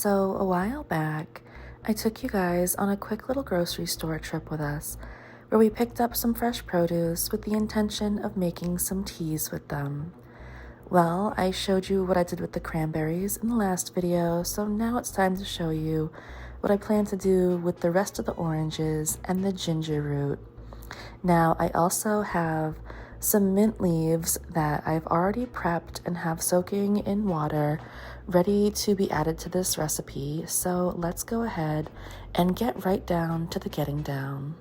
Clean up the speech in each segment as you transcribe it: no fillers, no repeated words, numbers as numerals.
So, a while back, I took you guys on a quick little grocery store trip with us, where we picked up some fresh produce with the intention of making some teas with them. Well, I showed you what I did with the cranberries in the last video, so now it's time to show you what I plan to do with the rest of the oranges and the ginger root. Now, I also have some mint leaves that I've already prepped and have soaking in water, ready to be added to this recipe. So let's go ahead and get right down to the getting down.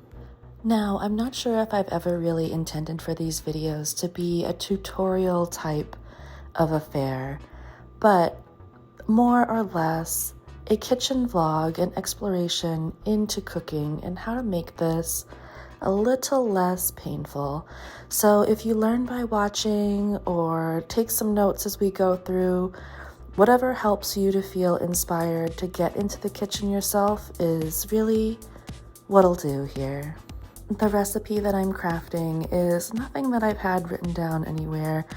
Now, I'm not sure if I've ever really intended for these videos to be a tutorial type of affair, but more or less a kitchen vlog and exploration into cooking and how to make this a little less painful. So if you learn by watching or take some notes as we go through, whatever helps you to feel inspired to get into the kitchen yourself is really what'll do here. The recipe that I'm crafting is nothing that I've had written down anywhere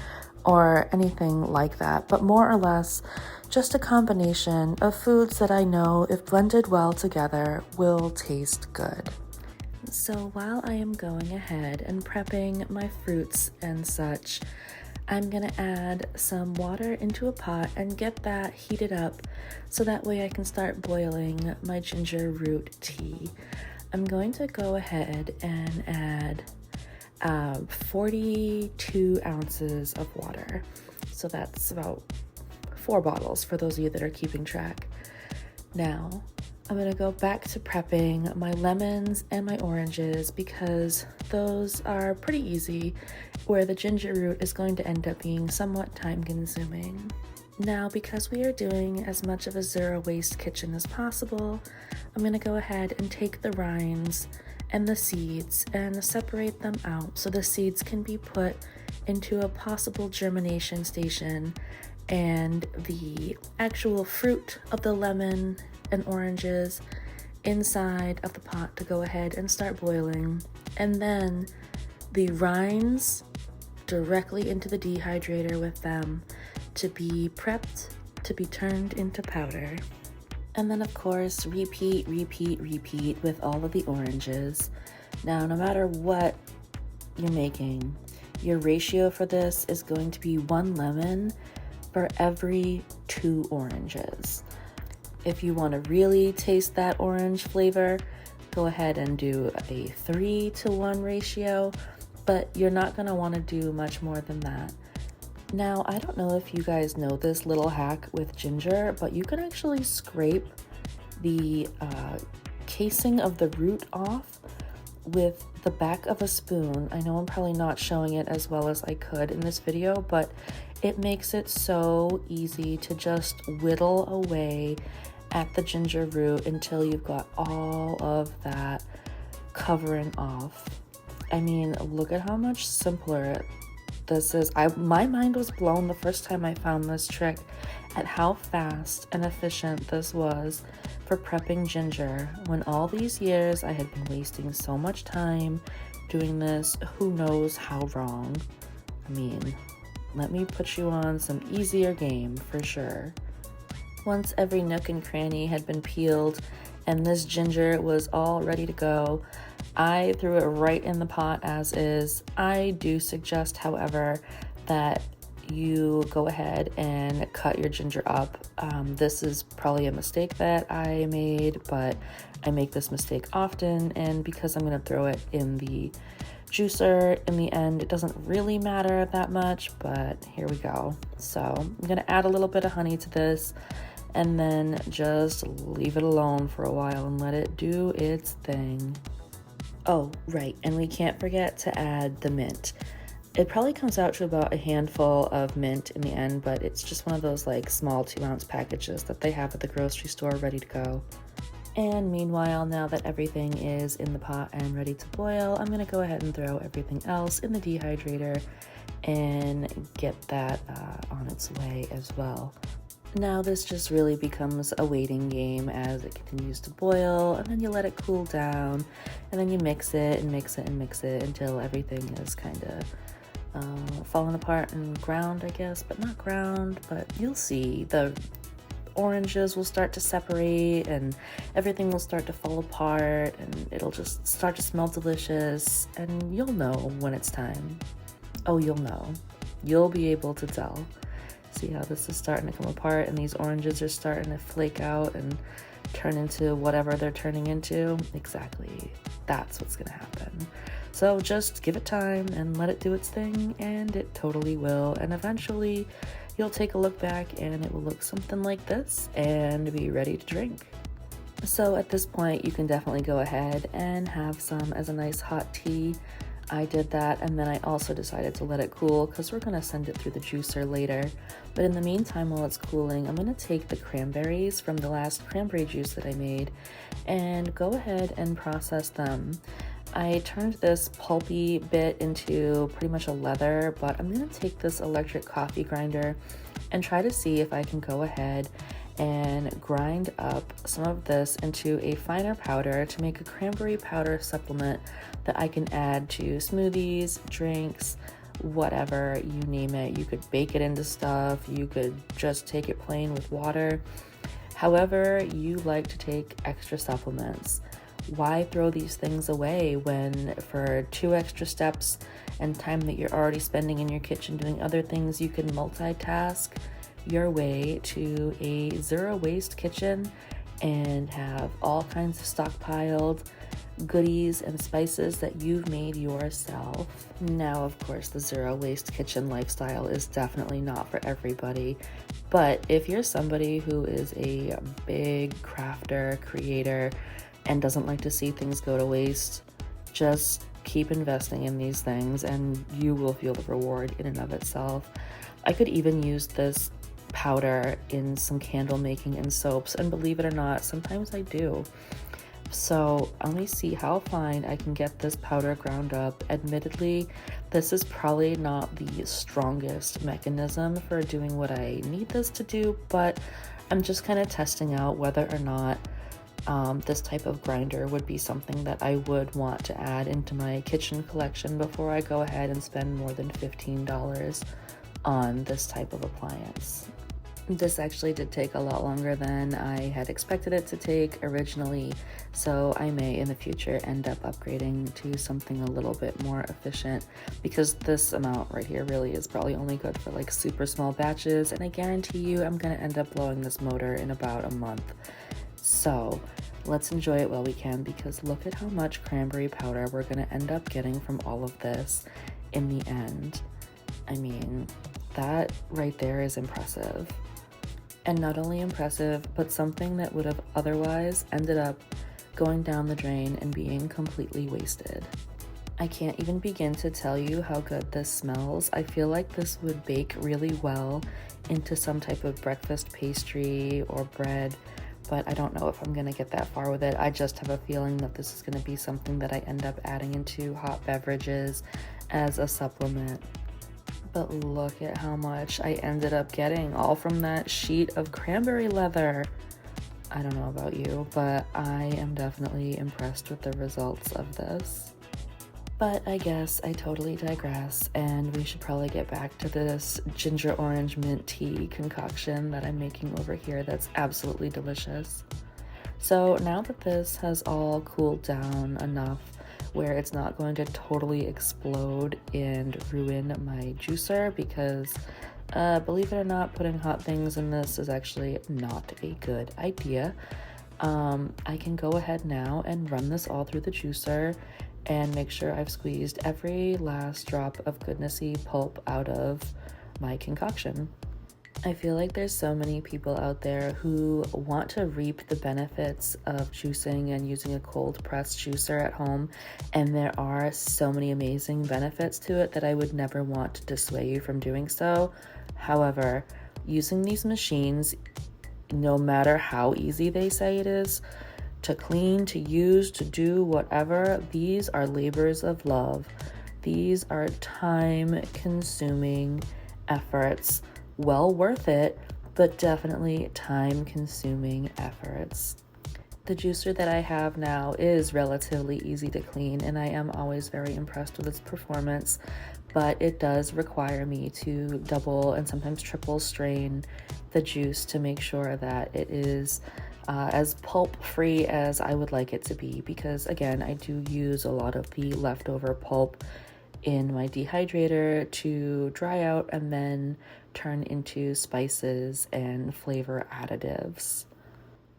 or anything like that, but more or less just a combination of foods that I know, if blended well together, will taste good. So while I am going ahead and prepping my fruits and such, I'm gonna add some water into a pot and get that heated up so that way I can start boiling my ginger root tea. I'm going to go ahead and add 42 ounces of water. So that's about 4 bottles for those of you that are keeping track. Now, I'm gonna go back to prepping my lemons and my oranges because those are pretty easy, where the ginger root is going to end up being somewhat time consuming. Now, because we are doing as much of a zero waste kitchen as possible, I'm gonna go ahead and take the rinds and the seeds and separate them out so the seeds can be put into a possible germination station and the actual fruit of the lemon and oranges inside of the pot to go ahead and start boiling, and then the rinds directly into the dehydrator with them to be prepped to be turned into powder. And then of course repeat with all of the oranges. Now, no matter what you're making, your ratio for this is going to be 1 lemon for every 2 oranges. If you want to really taste that orange flavor, go ahead and do a 3-to-1 ratio, but you're not going to want to do much more than that. Now, I don't know if you guys know this little hack with ginger, but you can actually scrape the casing of the root off with the back of a spoon. I know I'm probably not showing it as well as I could in this video, but it makes it so easy to just whittle away at the ginger root until you've got all of that covering off. I mean, look at how much simpler this is. My mind was blown the first time I found this trick at how fast and efficient this was for prepping ginger, when all these years I had been wasting so much time doing this who knows how wrong. I mean, let me put you on some easier game for sure. Once every nook and cranny had been peeled and this ginger was all ready to go, I threw it right in the pot as is. I do suggest, however, that you go ahead and cut your ginger up. This is probably a mistake that I made, but I make this mistake often, and because I'm going to throw it in the juicer in the end, it doesn't really matter that much, but here we go. So I'm going to add a little bit of honey to this and then just leave it alone for a while and let it do its thing. Oh, right, and we can't forget to add the mint. It probably comes out to about a handful of mint in the end, but it's just one of those like small 2-ounce packages that they have at the grocery store ready to go. And meanwhile, now that everything is in the pot and ready to boil, I'm gonna go ahead and throw everything else in the dehydrator and get that on its way as well. Now this just really becomes a waiting game as it continues to boil, and then you let it cool down, and then you mix it and mix it and mix it until everything is kind of falling apart and ground, I guess, but not ground, but you'll see. The oranges will start to separate and everything will start to fall apart and it'll just start to smell delicious, and you'll know when it's time. Oh, you'll know. You'll be able to tell. See how this is starting to come apart and these oranges are starting to flake out and turn into whatever they're turning into? Exactly. That's what's gonna happen. So just give it time and let it do its thing, and it totally will. And eventually you'll take a look back and it will look something like this and be ready to drink. So at this point, you can definitely go ahead and have some as a nice hot tea. I did that, and then I also decided to let it cool because we're going to send it through the juicer later. But in the meantime, while it's cooling, I'm going to take the cranberries from the last cranberry juice that I made and go ahead and process them. I turned this pulpy bit into pretty much a leather, but I'm going to take this electric coffee grinder and try to see if I can go ahead and grind up some of this into a finer powder to make a cranberry powder supplement that I can add to smoothies, drinks, whatever, you name it. You could bake it into stuff, you could just take it plain with water. However you like to take extra supplements. Why throw these things away when for 2 extra steps and time that you're already spending in your kitchen doing other things, you can multitask your way to a zero waste kitchen and have all kinds of stockpiled goodies and spices that you've made yourself. Now, of course, the zero waste kitchen lifestyle is definitely not for everybody, but if you're somebody who is a big crafter, creator, and doesn't like to see things go to waste, just keep investing in these things and you will feel the reward in and of itself. I could even use this powder in some candle making and soaps, and believe it or not, sometimes I do. So let me see how fine I can get this powder ground up. Admittedly, this is probably not the strongest mechanism for doing what I need this to do, but I'm just kind of testing out whether or not this type of grinder would be something that I would want to add into my kitchen collection before I go ahead and spend more than $15 on this type of appliance. This actually did take a lot longer than I had expected it to take originally, so I may in the future end up upgrading to something a little bit more efficient, because this amount right here really is probably only good for like super small batches, and I guarantee you I'm gonna end up blowing this motor in about a month. So let's enjoy it while we can, because look at how much cranberry powder we're gonna end up getting from all of this in the end. I mean, that right there is impressive. And not only impressive, but something that would have otherwise ended up going down the drain and being completely wasted. I can't even begin to tell you how good this smells. I feel like this would bake really well into some type of breakfast pastry or bread, but I don't know if I'm gonna get that far with it. I just have a feeling that this is gonna be something that I end up adding into hot beverages as a supplement. But look at how much I ended up getting, all from that sheet of cranberry leather. I don't know about you, but I am definitely impressed with the results of this. But I guess I totally digress, and we should probably get back to this ginger orange mint tea concoction that I'm making over here that's absolutely delicious. So now that this has all cooled down enough where it's not going to totally explode and ruin my juicer, because believe it or not, putting hot things in this is actually not a good idea. I can go ahead now and run this all through the juicer and make sure I've squeezed every last drop of goodnessy pulp out of my concoction. I feel like there's so many people out there who want to reap the benefits of juicing and using a cold pressed juicer at home, and there are so many amazing benefits to it that I would never want to dissuade you from doing so. However, using these machines, no matter how easy they say it is, to clean, to use, to do whatever, these are labors of love. These are time-consuming efforts. Well worth it, but definitely time-consuming efforts. The juicer that I have now is relatively easy to clean, and I am always very impressed with its performance, but it does require me to double and sometimes triple strain the juice to make sure that it is as pulp free as I would like it to be, because again, I do use a lot of the leftover pulp in my dehydrator to dry out and then turn into spices and flavor additives.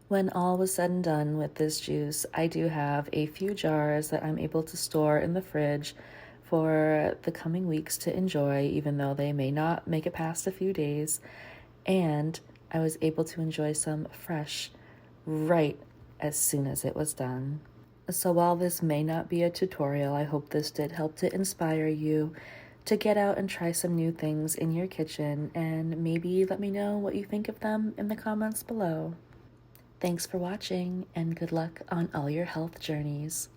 When all was said and done with this juice, I do have a few jars that I'm able to store in the fridge for the coming weeks to enjoy, even though they may not make it past a few days. And I was able to enjoy some fresh right as soon as it was done. So while this may not be a tutorial, I hope this did help to inspire you to get out and try some new things in your kitchen, and maybe let me know what you think of them in the comments below. Thanks for watching, and good luck on all your health journeys.